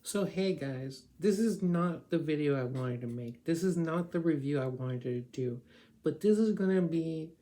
So hey guys, this is not the video I wanted to make. This is not the review I wanted to do. But this is going to be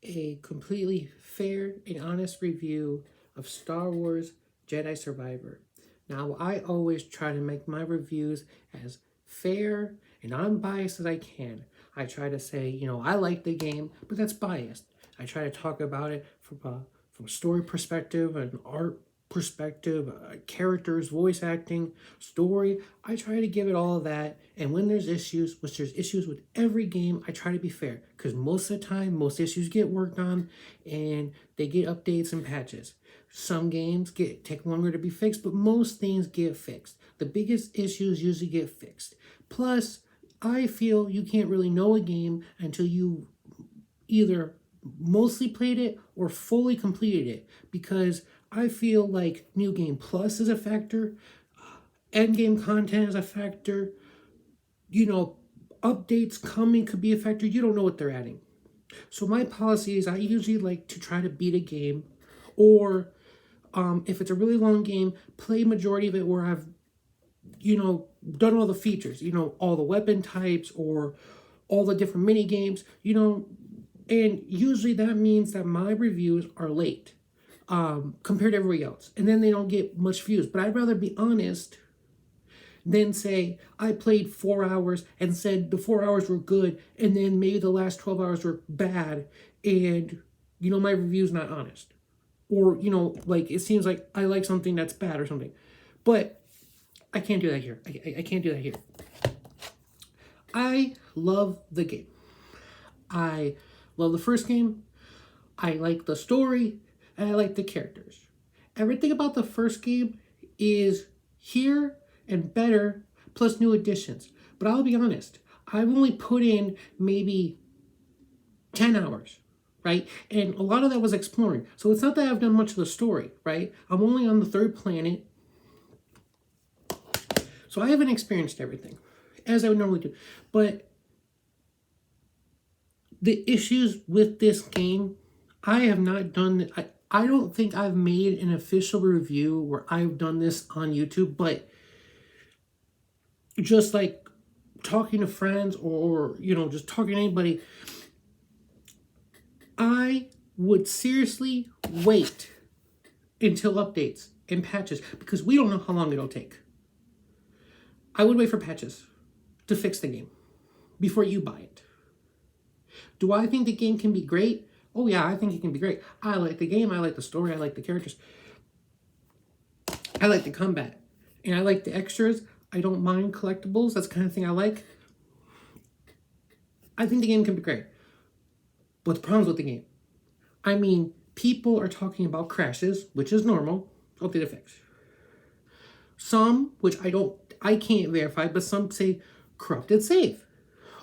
a completely fair and honest review of Star Wars Jedi Survivor. Now, I always try to make my reviews as fair and unbiased as I can. I try to say, I like the game, but that's biased. I try to talk about it from a story perspective, an art perspective, characters, voice acting, story. I try to give it all of that. And when there's issues, which there's issues with every game, I try to be fair because most of the time, most issues get worked on and they get updates and patches. Some games take longer to be fixed, but most things get fixed. The biggest issues usually get fixed. Plus, I feel you can't really know a game until you either mostly played it or fully completed it, because I feel like New Game Plus is a factor, end game content is a factor, updates coming could be a factor. You don't know what they're adding. So my policy is I usually like to try to beat a game, or if it's a really long game, play majority of it where I've done all the features, all the weapon types or all the different mini games, and usually that means that my reviews are late compared to everybody else. And then they don't get much views. But I'd rather be honest than say I played 4 hours and said the 4 hours were good and then maybe the last 12 hours were bad and, my review's not honest. Or, like it seems like I like something that's bad or something. But I can't do that here. I can't do that here. I love the game. I love the first game. I like the story. And I like the characters. Everything about the first game is here and better, plus new additions. But I'll be honest, I've only put in maybe 10 hours, right? And a lot of that was exploring. So it's not that I've done much of the story, right? I'm only on the third planet. So I haven't experienced everything, as I would normally do. But the issues with this game, I have not done... I don't think I've made an official review where I've done this on YouTube, but just like talking to friends or just talking to anybody, I would seriously wait until updates and patches because we don't know how long it'll take. I would wait for patches to fix the game before you buy it. Do I think the game can be great? Oh yeah, I think it can be great. I like the game, I like the story, I like the characters. I like the combat. And I like the extras. I don't mind collectibles. That's the kind of thing I like. I think the game can be great. But the problems with the game, I mean, people are talking about crashes, which is normal. Okay, to fix. Some, which I can't verify, but some say corrupted save.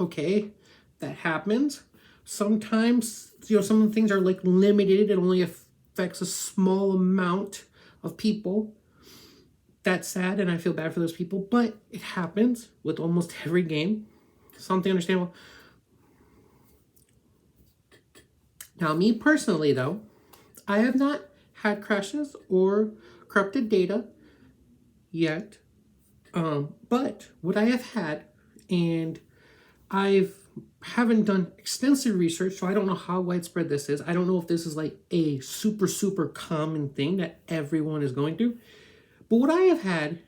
Okay, that happens. Sometimes, some of the things are like limited. It only affects a small amount of people. That's sad, and I feel bad for those people, but it happens with almost every game. Something understandable. Now, me personally, though, I have not had crashes or corrupted data yet. But what I have had, and haven't done extensive research, so I don't know how widespread this is. I don't know if this is like a super, super common thing that everyone is going through. But what I have had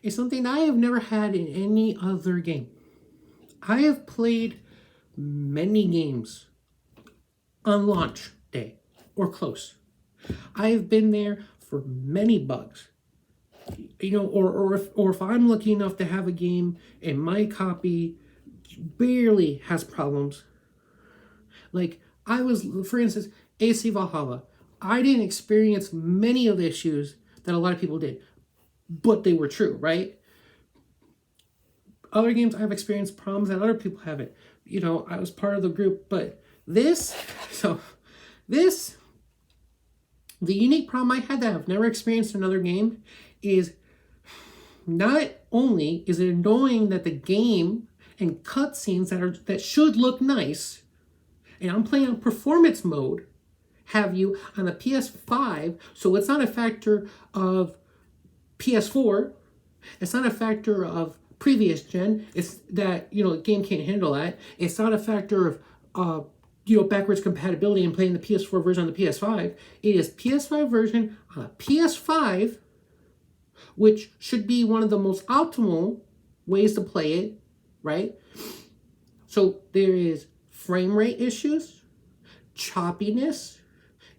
is something I have never had in any other game. I have played many games on launch day or close. I have been there for many bugs. Or if I'm lucky enough to have a game and my copy barely has problems. Like for instance, AC Valhalla. I didn't experience many of the issues that a lot of people did, but they were true, right? Other games I've experienced problems that other people haven't. I was part of the group, but the unique problem I had that I've never experienced in another game is not only is it annoying that the game and cutscenes that should look nice, and I'm playing on performance mode, have you on the PS5, so it's not a factor of PS4, It's not a factor of previous gen. It's that, the game can't handle that. It's not a factor of, backwards compatibility and playing the PS4 version on the PS5. It is PS5 version on a PS5, which should be one of the most optimal ways to play it, right? So there is frame rate issues, choppiness,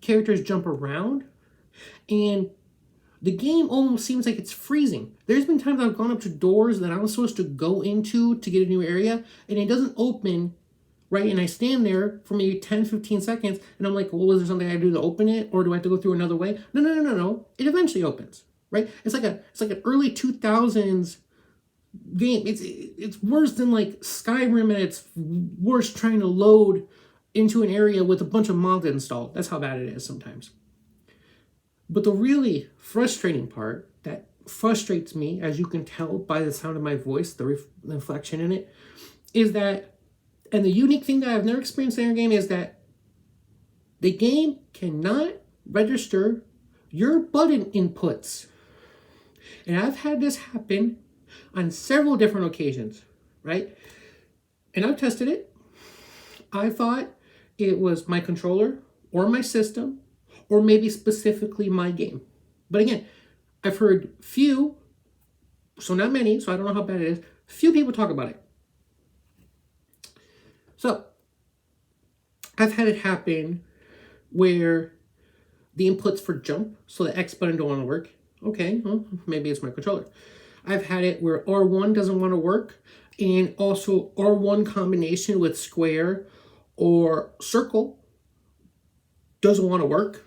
characters jump around, and the game almost seems like it's freezing. There's been times I've gone up to doors that I'm supposed to go into to get a new area, and it doesn't open, right? And I stand there for maybe 10, 15 seconds, and I'm like, well, is there something I do to open it, or do I have to go through another way? No. It eventually opens, right? It's like an early 2000s game. It's worse than like Skyrim at its worst, trying to load into an area with a bunch of mods installed. That's how bad it is sometimes. But the really frustrating part that frustrates me, as you can tell by the sound of my voice, the inflection in it, is that, and the unique thing that I've never experienced in your game is that the game cannot register your button inputs. And I've had this happen on several different occasions, right? And I've tested it. I thought it was my controller or my system, or maybe specifically my game. But again, I've heard few, so not many, so I don't know how bad it is, few people talk about it. So, I've had it happen where the inputs for jump, so the X button don't want to work. Okay, well, maybe it's my controller. I've had it where R1 doesn't want to work, and also R1 combination with square or circle doesn't want to work.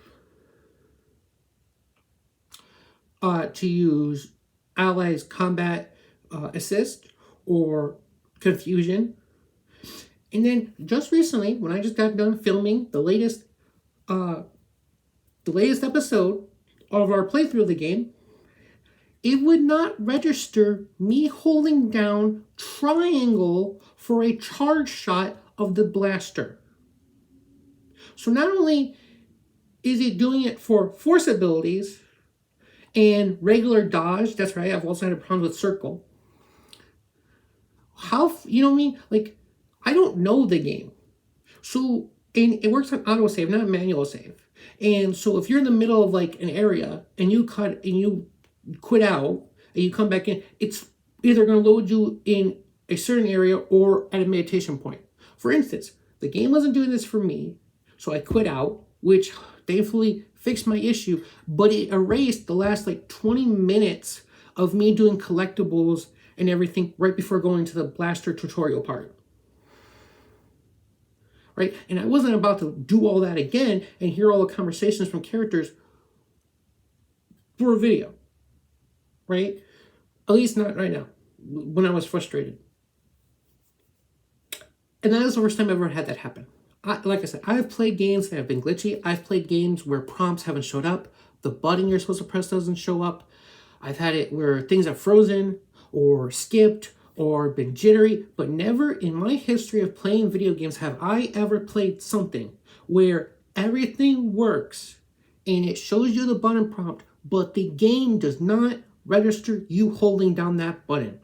To use allies combat assist or confusion. And then just recently, when I just got done filming the latest episode of our playthrough of the game, it would not register me holding down triangle for a charge shot of the blaster. So not only is it doing it for force abilities and regular dodge, that's right, I've also had a problem with circle. You know what I mean? Like, I don't know the game. So, and it works on autosave, not manual save. And so if you're in the middle of like an area and you quit out and you come back in, it's either going to load you in a certain area or at a meditation point. For instance, the game wasn't doing this for me, so I quit out, which thankfully fixed my issue, but it erased the last like 20 minutes of me doing collectibles and everything right before going to the blaster tutorial part. Right? And I wasn't about to do all that again and hear all the conversations from characters for a video. Right? At least not right now, when I was frustrated. And that is the first time I've ever had that happen. Like I said, I've played games that have been glitchy. I've played games where prompts haven't showed up. The button you're supposed to press doesn't show up. I've had it where things have frozen or skipped or been jittery, but never in my history of playing video games have I ever played something where everything works and it shows you the button prompt, but the game does not register you holding down that button.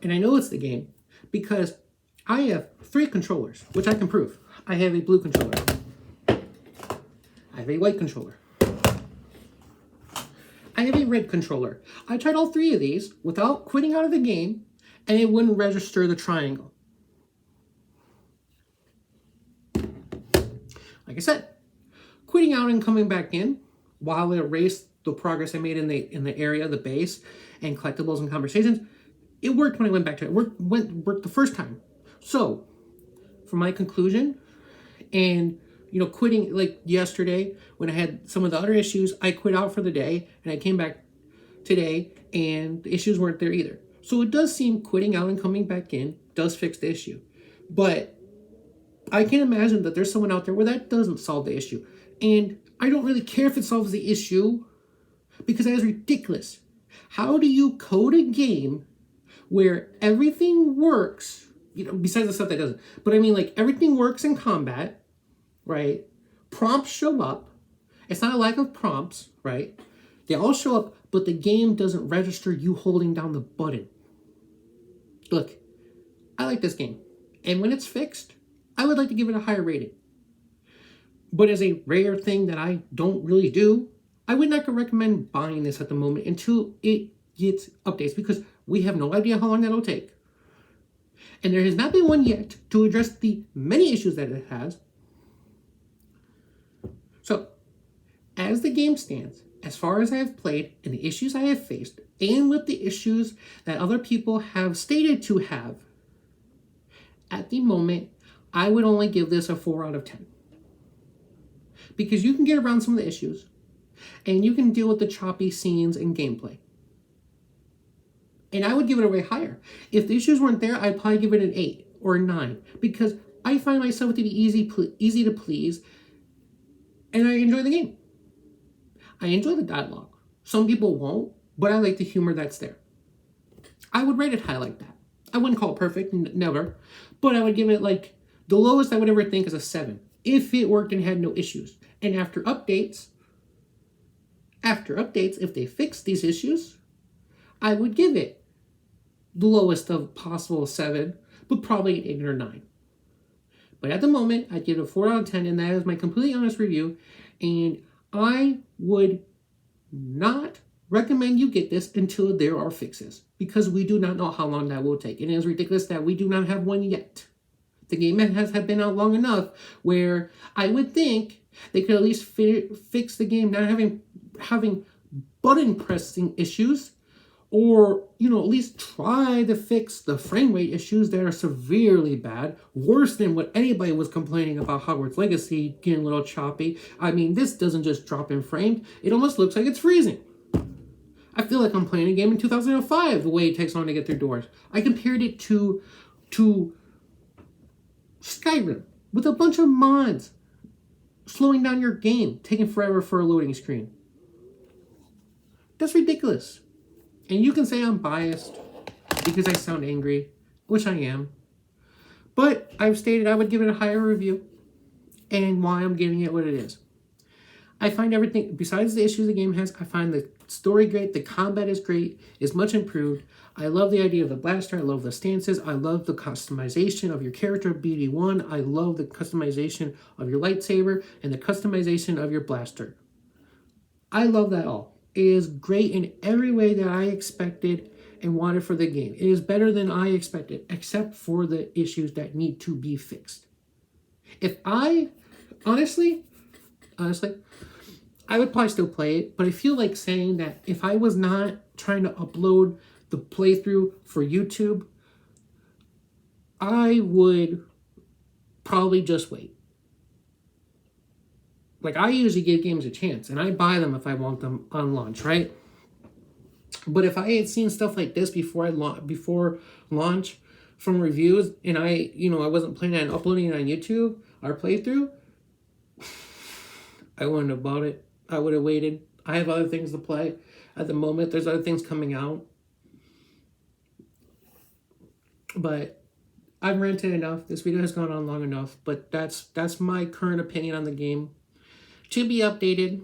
And I know it's the game because I have 3 controllers, which I can prove. I have a blue controller. I have a white controller. I have a red controller. I tried all 3 of these without quitting out of the game, and it wouldn't register the triangle. Like I said, quitting out and coming back in while it erased the progress I made in the area, the base, and collectibles and conversations, it worked when I went back to it. It worked the first time. So, for my conclusion, and quitting like yesterday when I had some of the other issues, I quit out for the day and I came back today and the issues weren't there either. So it does seem quitting out and coming back in does fix the issue. But I can imagine that there's someone out there where that doesn't solve the issue. And I don't really care if it solves the issue because that is ridiculous. How do you code a game where everything works, besides the stuff that doesn't, but I mean like everything works in combat, right? Prompts show up It's not a lack of prompts, right? They all show up, but the game doesn't register you holding down the button. Look, I like this game. And when it's fixed, I would like to give it a higher rating. But as a rare thing that I don't really do, I would not recommend buying this at the moment until it gets updates, because we have no idea how long that'll take. And there has not been one yet to address the many issues that it has. So, as the game stands, as far as I have played and the issues I have faced, and with the issues that other people have stated to have, at the moment, I would only give this a 4 out of 10. Because you can get around some of the issues, and you can deal with the choppy scenes and gameplay. And I would give it a way higher. If the issues weren't there, I'd probably give it an 8 or a 9, because I find myself to be easy to please, and I enjoy the game. I enjoy the dialogue. Some people won't, but I like the humor that's there. I would rate it high like that. I wouldn't call it perfect, never, but I would give it like, the lowest I would ever think is a 7, if it worked and had no issues. And after updates, if they fix these issues, I would give it the lowest of possible 7, but probably an 8 or 9. But at the moment, I'd give it a 4 out of 10, and that is my completely honest review. And I would not recommend you get this until there are fixes, because we do not know how long that will take. And it is ridiculous that we do not have one yet. The game has been out long enough where I would think they could at least fix the game, not having button pressing issues, or, at least try to fix the frame rate issues that are severely bad, worse than what anybody was complaining about Hogwarts Legacy getting a little choppy. I mean, this doesn't just drop in frame, it almost looks like it's freezing. I feel like I'm playing a game in 2005, the way it takes long to get through doors. I compared it to Skyrim, with a bunch of mods slowing down your game, taking forever for a loading screen. That's ridiculous. And you can say I'm biased because I sound angry, which I am. But I've stated I would give it a higher review, and why I'm giving it what it is. I find everything, besides the issues the game has, I find the story great, the combat is great, is much improved. I love the idea of the blaster, I love the stances, I love the customization of your character, BD1, I love the customization of your lightsaber, and the customization of your blaster. I love that all. It is great in every way that I expected and wanted for the game. It is better than I expected, except for the issues that need to be fixed. If I, honestly, I would probably still play it, but I feel like saying that if I was not trying to upload the playthrough for YouTube, I would probably just wait. Like, I usually give games a chance, and I buy them if I want them on launch, right? But if I had seen stuff like this before launch from reviews, and I wasn't planning on uploading it on YouTube, our playthrough, I wouldn't have bought it. I would have waited. I have other things to play at the moment. There's other things coming out. But I've ranted enough. This video has gone on long enough. But that's my current opinion on the game. To be updated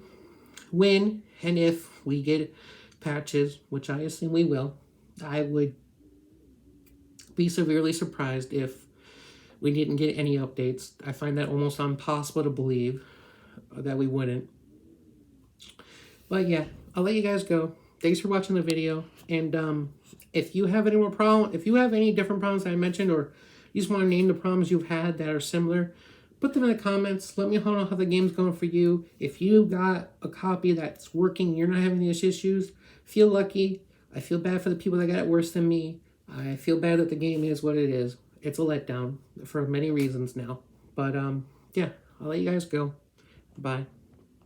when and if we get patches, which I assume we will. I would be severely surprised if we didn't get any updates. I find that almost impossible to believe that we wouldn't. But yeah, I'll let you guys go. Thanks for watching the video. And if you have any more problems, if you have any different problems that I mentioned, or you just want to name the problems you've had that are similar, put them in the comments. Let me know how the game's going for you. If you got a copy that's working, you're not having these issues, feel lucky. I feel bad for the people that got it worse than me. I feel bad that the game is what it is. It's a letdown for many reasons now. But yeah, I'll let you guys go. Bye.